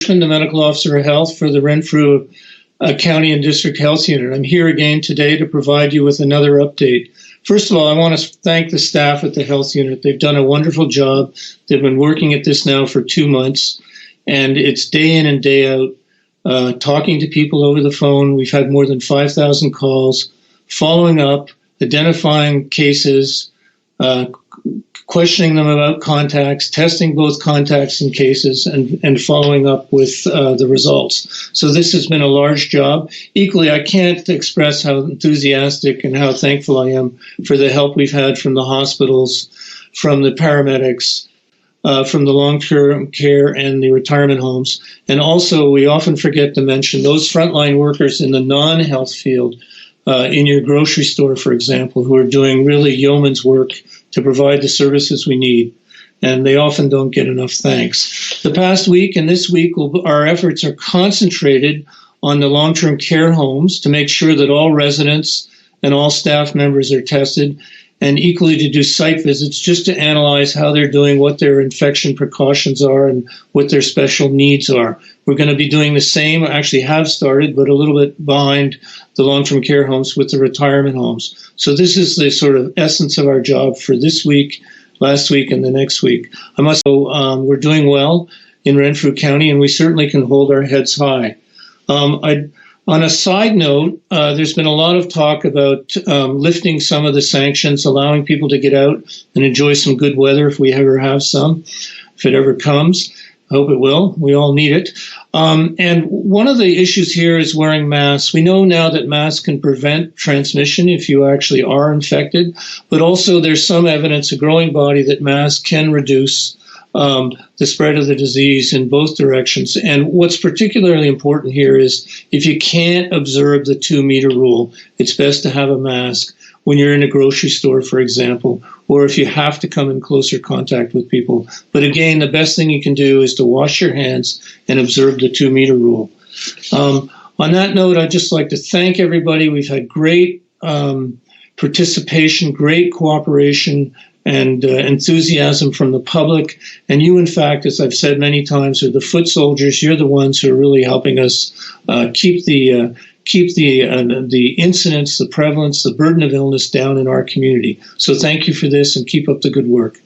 Cushman, the Medical Officer of Health for the Renfrew County and District Health Unit. I'm here again today to provide you with another update. First of all, I want to thank the staff at the health unit. They've done a wonderful job. They've been working at this now for 2 months, and it's day in and day out, talking to people over the phone. We've had more than 5,000 calls, following up, identifying cases, questioning them about contacts, testing both contacts and cases, and following up with the results. So this has been a large job. Equally, I can't express how enthusiastic and how thankful I am for the help we've had from the hospitals, from the paramedics, from the long-term care and the retirement homes. And also, we often forget to mention those frontline workers in the non-health field, in your grocery store, for example, who are doing really yeoman's work to provide the services we need, and they often don't get enough thanks. The past week and this week, our efforts are concentrated on the long-term care homes to make sure that all residents and all staff members are tested, and equally to do site visits just to analyze how they're doing, what their infection precautions are, and what their special needs are. We're going to be doing the same, actually have started, but a little bit behind the long-term care homes with the retirement homes. So this is the sort of essence of our job for this week, last week, and the next week. I must say, we're doing well in Renfrew County, and we certainly can hold our heads high. On a side note, there's been a lot of talk about lifting some of the sanctions, allowing people to get out and enjoy some good weather if we ever have some, if it ever comes. I hope it will. We all need it. And one of the issues here is wearing masks. We know now that masks can prevent transmission if you actually are infected, but also there's some evidence, a growing body, that masks can reduce the spread of the disease in both directions. And what's particularly important here is if you can't observe the 2-meter rule, it's best to have a mask when you're in a grocery store, for example, or if you have to come in closer contact with people. But again, the best thing you can do is to wash your hands and observe the 2-meter rule. On that note, I'd just like to thank everybody. We've had great participation, great cooperation, and enthusiasm from the public. And you, in fact, as I've said many times, are the foot soldiers. You're the ones who are really helping us keep the incidence, the prevalence, the burden of illness down in our community. So thank you for this, and keep up the good work.